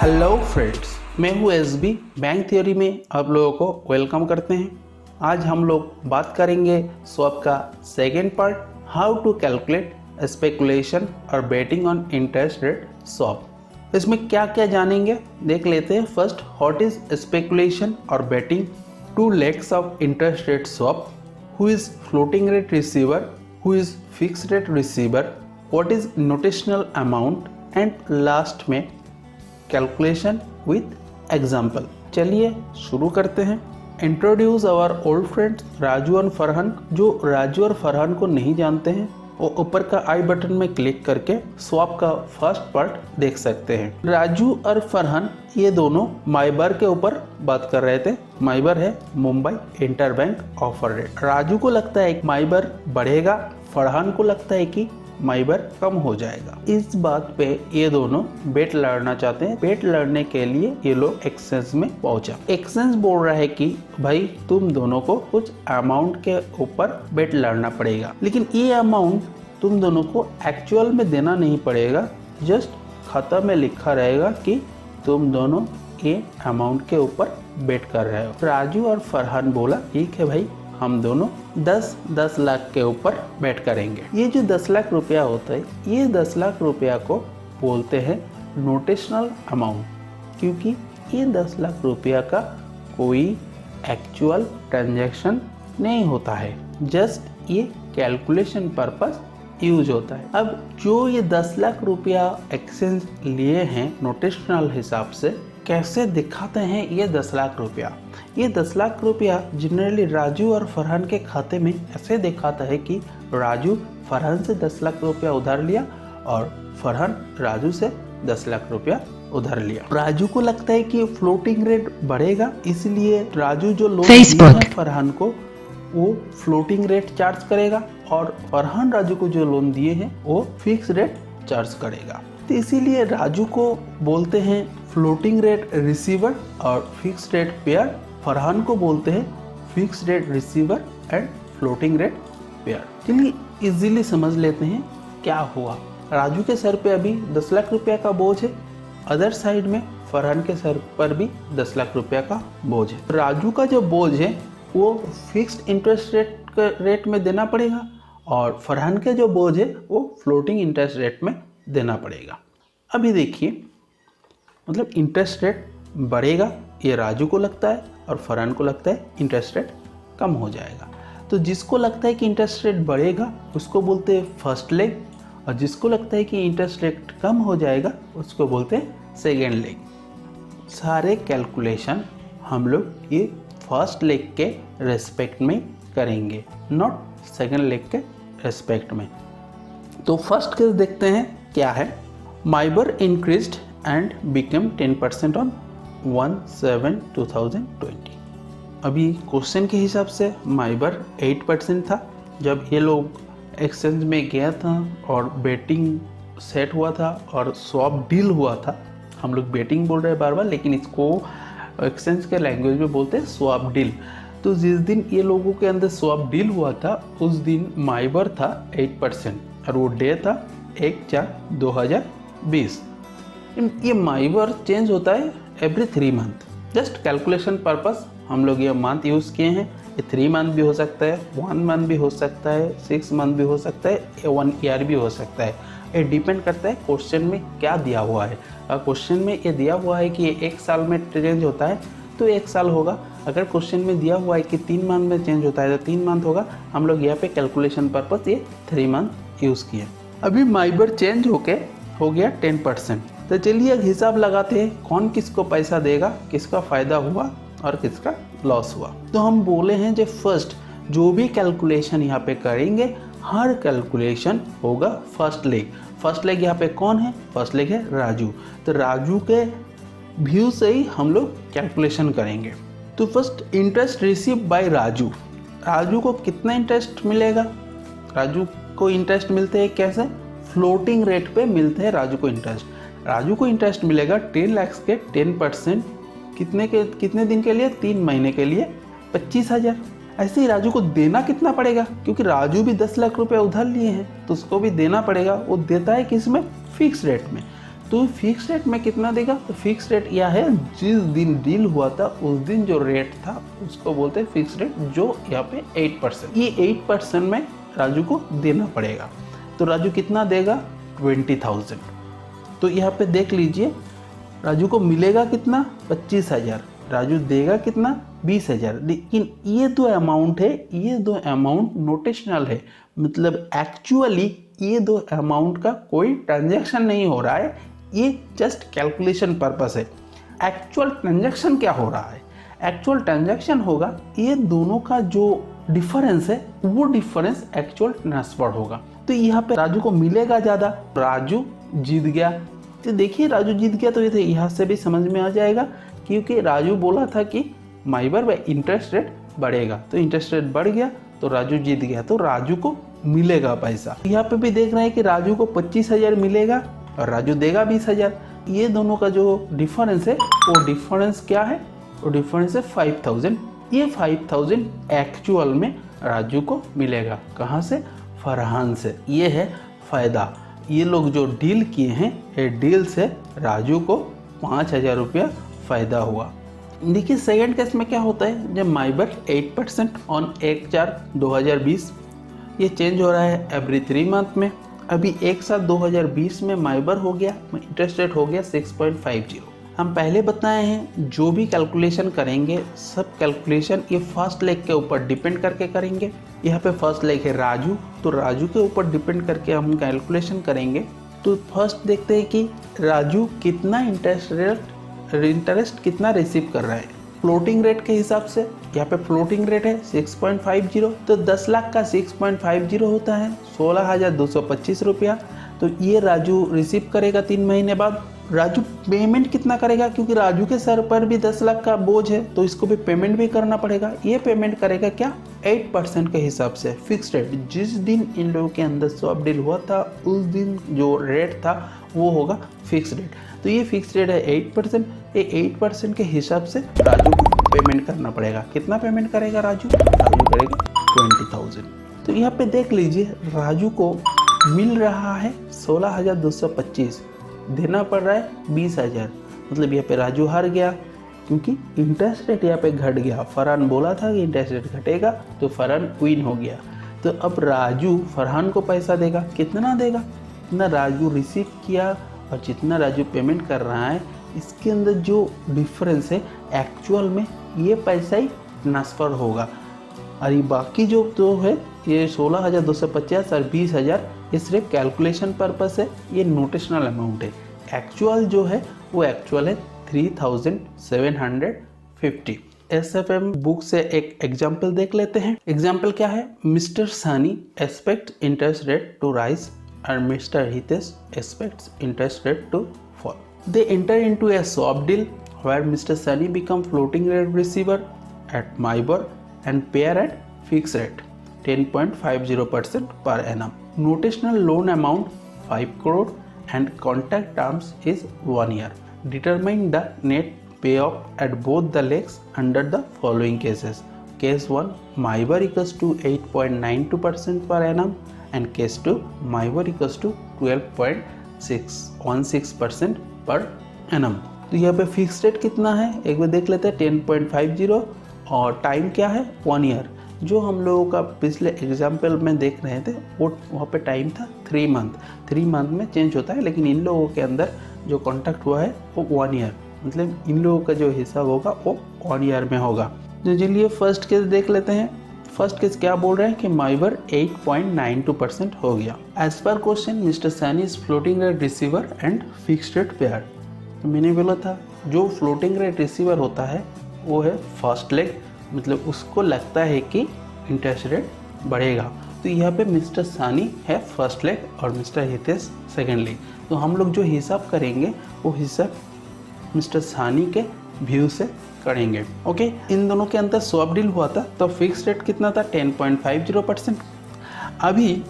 Hello friends, मैं हूँ SB. Bank theory में आप लोगों को वेलकम करते हैं। आज हम लोग बात करेंगे स्वैप का second part, how to calculate speculation और betting on interest rate swap. इसमें क्या क्या जानेंगे देख लेते हैं। फर्स्ट, व्हाट इज स्पेकुलेशन और betting, two legs of interest rate swap, who is floating rate receiver, who is fixed rate receiver, what is notational amount, and last में calculation with example. चलिए शुरू करते हैं। Introduce our old friends Raju और फरहान। जो राजू और फरहान को नहीं जानते हैं वो ऊपर का आई बटन में क्लिक करके स्वैप का फर्स्ट पार्ट देख सकते हैं। राजू और फरहान ये दोनों माइबर के ऊपर बात कर रहे थे। माइबर है Mumbai interbank offer rate. Raju को लगता है माइबर बढ़ेगा, फरहान को लगता है कि माइबर कम हो जाएगा। इस बात पे ये दोनों बेट लड़ना चाहते हैं। बेट लड़ने के लिए ये लोग एक्सचेंज में पहुंचा। एक्सचेंज बोल रहा है कि भाई तुम दोनों को कुछ अमाउंट के ऊपर बेट लड़ना पड़ेगा, लेकिन ये अमाउंट तुम दोनों को एक्चुअल में देना नहीं पड़ेगा। जस्ट खाता में लिखा रहेगा कि तुम दोनों ये अमाउंट के ऊपर बेट कर रहे हो। राजू और फरहान बोला ठीक है भाई, हम दोनों 10 लाख के ऊपर बेट करेंगे। ये जो 10 लाख रुपया होता है, ये 10 लाख रुपया को बोलते हैं नोटेशनल अमाउंट, क्योंकि ये 10 लाख रुपया का कोई एक्चुअल ट्रांजैक्शन नहीं होता है, जस्ट ये कैलकुलेशन पर्पस यूज होता है। अब जो ये 10 लाख रुपया एक्सचेंज लिए हैं नोटेशनल हिसाब से, कैसे दिखाते हैं ये 10 लाख रुपया? ये 10 लाख रुपया जनरली राजू और फरहान के खाते में ऐसे दिखाता है कि राजू फरहान से 10 लाख रुपया उधार लिया और फरहान राजू से 10 लाख रुपया उधार लिया। राजू को लगता है कि फ्लोटिंग रेट बढ़ेगा, इसलिए राजू जो लोन दिया है फरहान को वो फ्लोटिंग रेट चार्ज करेगा और फरहान राजू को जो लोन दिए हैं वो फिक्स रेट चार्ज करेगा। तो इसीलिए राजू को बोलते हैं फ्लोटिंग रेट रिसीवर और फिक्स रेट पेयर, फरहान को बोलते हैं fix rate receiver and floating rate pair. चलिए इजीली समझ लेते हैं क्या हुआ। राजू के सर पे अभी 10 लाख रुपया का बोझ है, अदर साइड में फरहान के सर पर भी 10 लाख रुपया का बोझ है। राजू का जो बोझ है वो फिक्स्ड इंटरेस्ट रेट में देना पड़ेगा और फरहान के जो बोझ है वो फ्लोटिंग इंटरेस्ट रेट में देना पड़ेगा। अभी देखिए, मतलब इंटरेस्ट रेट बढ़ेगा ये राजू को लगता है और फरहान को लगता है इंटरेस्ट रेट कम हो जाएगा। तो जिसको लगता है कि इंटरेस्ट रेट बढ़ेगा उसको बोलते हैं फर्स्ट लेग, और जिसको लगता है कि इंटरेस्ट रेट कम हो जाएगा उसको बोलते हैं सेकेंड लेग। सारे कैलकुलेशन हम लोग ये फर्स्ट लेग के रेस्पेक्ट में करेंगे, नॉट सेकेंड लेग के रेस्पेक्ट में। तो फर्स्ट केस देखते हैं क्या है। माइबर इंक्रीज्ड एंड बिकम 10% ऑन 1/7/2020। अभी क्वेश्चन के हिसाब से माइबर 8% था जब ये लोग एक्सचेंज में गया था और बेटिंग सेट हुआ था और स्वैप डील हुआ था। हम लोग बेटिंग बोल रहे हैं बार बार, लेकिन इसको एक्सचेंज के लैंग्वेज में बोलते हैं स्वैप डील। तो जिस दिन ये लोगों के अंदर स्वैप डील हुआ था उस दिन माइबर था 8% और वो डे था 1/4/2020। ये माइबर चेंज होता है every 3 month. Just calculation purpose हम लोग ये मंथ यूज़ किए हैं। ये 3 मंथ भी हो सकता है, 1 मंथ भी हो सकता है, 6 मंथ भी हो सकता है, 1 ईयर भी हो सकता है। ये डिपेंड करता है क्वेश्चन में क्या दिया हुआ है। अगर क्वेश्चन में ये दिया हुआ है कि ये 1 साल में चेंज होता है तो 1 साल होगा। अगर क्वेश्चन में दिया हुआ है कि 3 मंथ में चेंज होता है तो 3 मंथ होगा। हम लोग यहाँ पे कैलकुलेशन पर्पस ये 3 मंथ यूज़ किए। अभी माइबर चेंज हो गया 10%। तो चलिए एक हिसाब लगाते हैं कौन किसको पैसा देगा, किसका फ़ायदा हुआ और किसका लॉस हुआ। तो हम बोले हैं जो फर्स्ट जो भी कैलकुलेशन यहाँ पे करेंगे, हर कैलकुलेशन होगा फर्स्ट लेग। फर्स्ट लेग यहाँ पे कौन है? फर्स्ट लेग है राजू। तो राजू के व्यू से ही हम लोग कैलकुलेशन करेंगे। तो first interest receive by Raju. Raju को कितना इंटरेस्ट मिलेगा? राजू को इंटरेस्ट मिलते हैं कैसे? फ्लोटिंग रेट पे मिलते हैं राजू को इंटरेस्ट। राजू को इंटरेस्ट मिलेगा 10 लाख के 10% कितने दिन के लिए? 3 महीने के लिए 25,000। ऐसे ही राजू को देना कितना पड़ेगा? क्योंकि राजू भी 10 लाख रुपए उधार लिए हैं तो उसको भी देना पड़ेगा। वो देता है किस में? फिक्स रेट में। तो फिक्स रेट में कितना देगा, तो फिक्स रेट यह है जिस दिन डील हुआ था उस दिन जो रेट था उसको बोलते हैं फिक्स रेट, जो यहाँ पे 8%। ये 8% में राजू को देना पड़ेगा। तो राजू कितना देगा, 20,000। तो यहाँ पे देख लीजिए राजू को मिलेगा कितना, 25,000। राजू देगा कितना, 20,000। लेकिन ये दो अमाउंट है, ये दो अमाउंट नोटेशनल है, मतलब एक्चुअली ये दो अमाउंट का कोई ट्रांजैक्शन नहीं हो रहा है, ये जस्ट कैलकुलेशन पर्पस है। एक्चुअल ट्रांजैक्शन क्या हो रहा है, एक्चुअल ट्रांजैक्शन होगा ये दोनों का जो डिफरेंस है वो डिफरेंस एक्चुअल ट्रांसफर होगा। तो यहाँ पे राजू को मिलेगा ज़्यादा, राजू जीत गया। तो देखिए राजू जीत गया तो ये यहाँ से भी समझ में आ जाएगा, क्योंकि राजू बोला था कि माइबर में इंटरेस्ट रेट बढ़ेगा, तो इंटरेस्ट रेट बढ़ गया तो राजू जीत गया, तो राजू को मिलेगा पैसा। यहाँ पे भी देख रहे हैं कि राजू को 25,000 मिलेगा और राजू देगा 20,000। ये दोनों का जो डिफरेंस है वो डिफरेंस क्या है, वो डिफरेंस है 5,000। ये 5,000 एक्चुअल में राजू को मिलेगा, कहाँ से, फरहान से। ये है फ़ायदा, ये लोग जो डील किए हैं ये डील से राजू को 5,000 रुपया फ़ायदा हुआ। देखिए सेकंड केस में क्या होता है, जब माइबर 8% ऑन 1/4/2020, ये चेंज हो रहा है एवरी 3 मंथ में। अभी 1/7/2020 में माइबर हो गया, इंटरेस्ट रेट हो गया 6.50। हम पहले बताए हैं जो भी कैलकुलेशन करेंगे सब कैलकुलेशन ये फर्स्ट लेग के ऊपर डिपेंड करके करेंगे। यहाँ पे फर्स्ट लेग है राजू, तो राजू के ऊपर डिपेंड करके हम कैलकुलेशन करेंगे। तो फर्स्ट देखते हैं कि राजू कितना इंटरेस्ट कितना रिसीव कर रहा है फ्लोटिंग रेट के हिसाब से। यहाँ पे फ्लोटिंग रेट है 6.50, तो 10 लाख का 6.50 होता है 16,225 रुपया। तो ये राजू रिसीव करेगा 3 महीने बाद। राजू पेमेंट कितना करेगा, क्योंकि राजू के सर पर भी 10 लाख का बोझ है, तो इसको भी पेमेंट भी करना पड़ेगा। ये पेमेंट करेगा क्या, 8% के हिसाब से फिक्स रेट। जिस दिन इन लोगों के अंदर स्वैप डील हुआ था उस दिन जो रेट था वो होगा फिक्स रेट। तो ये फिक्स रेट है 8%। ये 8% के हिसाब से राजू को पेमेंट करना पड़ेगा। कितना पेमेंट करेगा राजू करेगा 20,000। तो यहाँ पे देख लीजिए राजू को मिल रहा है 16,225, देना पड़ रहा है 20,000। मतलब यहाँ पे राजू हार गया, क्योंकि इंटरेस्ट रेट यहाँ पे घट गया। फरहान बोला था कि इंटरेस्ट रेट घटेगा, तो फरहान विन हो गया। तो अब राजू फरहान को पैसा देगा, कितना देगा, जितना राजू रिसीव किया और जितना राजू पेमेंट कर रहा है इसके अंदर जो डिफरेंस है एक्चुअल में ये पैसा ही ट्रांसफ़र होगा। और ये बाकी जो तो है ये 16,250 और 20,000 ये सिर्फ कैलकुलेशन पर्पस है, ये नोटेशनल अमाउंट है। एक्चुअल जो है वो एक्चुअल है 3,750। SFM बुक से एक एग्जाम्पल देख लेते हैं। एग्जाम्पल क्या है, mister Sunny expect interest rate to rise और mister Hitesh expects interest rate to fall. They enter into a swap deal where Mr. Sunny become floating rate receiver at MIBOR and pair at fixed rate 10.50% per annum. Notional loan amount 5 crore and contract terms is 1 year. Determine the net payoff at both the legs under the following cases. Case 1, MIBOR equals to 8.92% per annum and case 2, MIBOR equals to 12.616% per annum. तो यहाँ पे fix rate कितना है एक बार देख लेते हैं, 10.50 और टाइम क्या है 1 ईयर। जो हम लोगों का पिछले एग्जाम्पल में देख रहे थे वो वहाँ पे टाइम था 3 मंथ। 3 मंथ में चेंज होता है, लेकिन इन लोगों के अंदर जो कॉन्ट्रैक्ट हुआ है वो 1 ईयर, मतलब इन लोगों का जो हिसाब होगा वो 1 ईयर में होगा। तो चलिए फर्स्ट केस देख लेते हैं। फर्स्ट केस क्या बोल रहे हैं कि माइबर 8.92% हो गया। As per question mister Saini is floating rate receiver and fixed rate payer. तो मैंने बोला था जो फ्लोटिंग रेट रिसीवर होता है वो है फर्स्ट लेग, मतलब उसको लगता है कि इंटरेस्ट रेट बढ़ेगा। तो यहाँ पे मिस्टर सानी है फर्स्ट लेग और मिस्टर हितेश सेकेंड लेग। तो हम लोग जो हिसाब करेंगे वो हिसाब मिस्टर सानी के व्यू से करेंगे। ओके, इन दोनों के अंदर स्वैप डील हुआ था तो फिक्स रेट कितना था 10.50%। अभी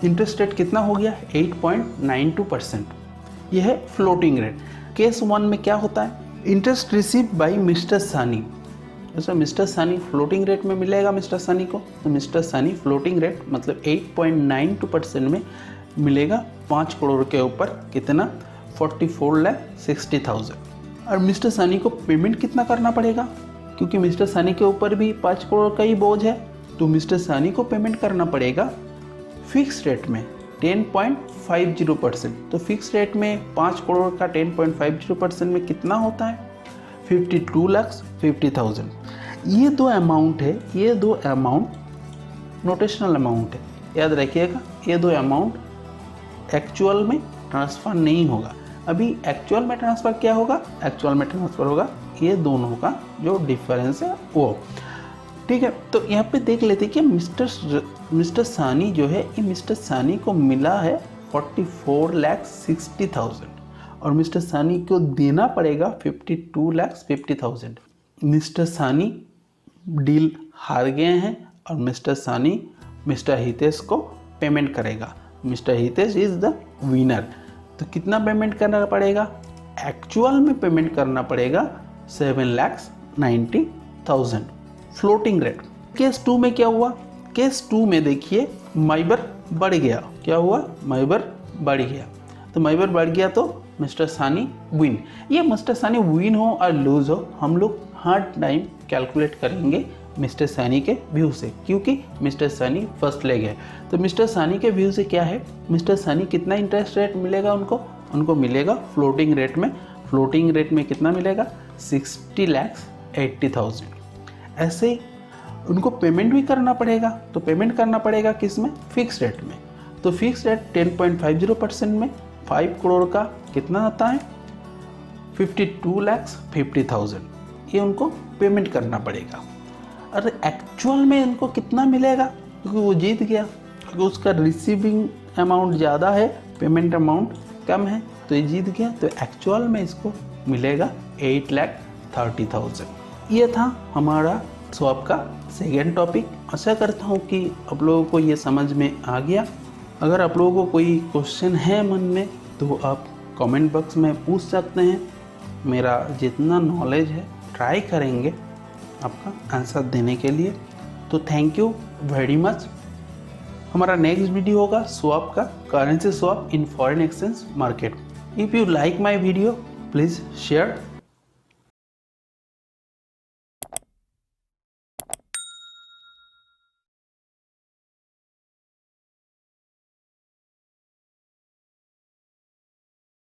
इंटरेस्ट रेट कितना हो गया 8.92%। यह है फ्लोटिंग रेट। केस 1 में क्या होता है, इंटरेस्ट रिसीव बाय मिस्टर सानी। तो मिस्टर सानी फ्लोटिंग रेट में मिलेगा मिस्टर सानी को, तो मिस्टर सानी फ्लोटिंग रेट मतलब 8.92% में मिलेगा 5 करोड़ के ऊपर कितना 44,60,000। और मिस्टर सनी को पेमेंट कितना करना पड़ेगा, क्योंकि मिस्टर सनी के ऊपर भी 5 करोड़ का ही बोझ है, तो मिस्टर सनी को पेमेंट करना पड़ेगा फिक्स रेट में 10.50%। तो फिक्स रेट में 5 करोड़ का 10.50% में कितना होता है, 52,50,000। ये दो अमाउंट है, ये दो अमाउंट नोटेशनल अमाउंट है, याद रखिएगा। ये दो अमाउंट एक्चुअल में ट्रांसफ़र नहीं होगा। अभी एक्चुअल में ट्रांसफ़र क्या होगा, एक्चुअल में ट्रांसफ़र होगा ये दोनों का जो डिफरेंस है वो, ठीक है। तो यहाँ पे देख लेते कि मिस्टर सानी जो है, ये मिस्टर सानी को मिला है 44,60,000 और मिस्टर सानी को देना पड़ेगा 52,50,000। मिस्टर सानी डील हार गए हैं और मिस्टर सानी मिस्टर हितेश को पेमेंट करेगा। Mister Hitesh is the winner. तो कितना पेमेंट करना पड़ेगा, एक्चुअल में पेमेंट करना पड़ेगा 7,90,000 फ्लोटिंग रेट। केस 2 में क्या हुआ, केस 2 में देखिए माइबर बढ़ गया। क्या हुआ, माइबर बढ़ गया। तो माइबर बढ़ गया तो मिस्टर सानी विन। ये मिस्टर सानी विन हो और लूज हो, हम लोग हर टाइम कैलकुलेट करेंगे मिस्टर सानी के व्यू से, क्योंकि मिस्टर सानी फर्स्ट ले गए। तो मिस्टर सानी के व्यू से क्या है, मिस्टर सानी कितना इंटरेस्ट रेट मिलेगा उनको मिलेगा फ्लोटिंग रेट में। फ्लोटिंग रेट में कितना मिलेगा, 60,80,000। ऐसे उनको पेमेंट भी करना पड़ेगा। तो पेमेंट करना पड़ेगा किस में, फिक्स रेट में। तो फिक्स रेट 10.50% में 5 करोड़ का कितना आता है, 52,50,000। ये उनको पेमेंट करना पड़ेगा। और एक्चुअल में इनको कितना मिलेगा, क्योंकि वो जीत गया, क्योंकि उसका रिसीविंग अमाउंट ज़्यादा है, पेमेंट अमाउंट कम है, तो ये जीत गया। तो एक्चुअल में इसको मिलेगा 8,30,000। ये था हमारा स्वैप का सेकेंड टॉपिक। आशा करता हूँ कि आप लोगों को ये समझ में आ गया। अगर आप लोगों को कोई क्वेश्चन है मन में तो आप कमेंट बॉक्स में पूछ सकते हैं। मेरा जितना नॉलेज है ट्राई करेंगे आपका आंसर देने के लिए। तो थैंक यू वेरी मच। हमारा नेक्स्ट वीडियो होगा स्वैप का, currency swap in foreign exchange market. If you like my video please share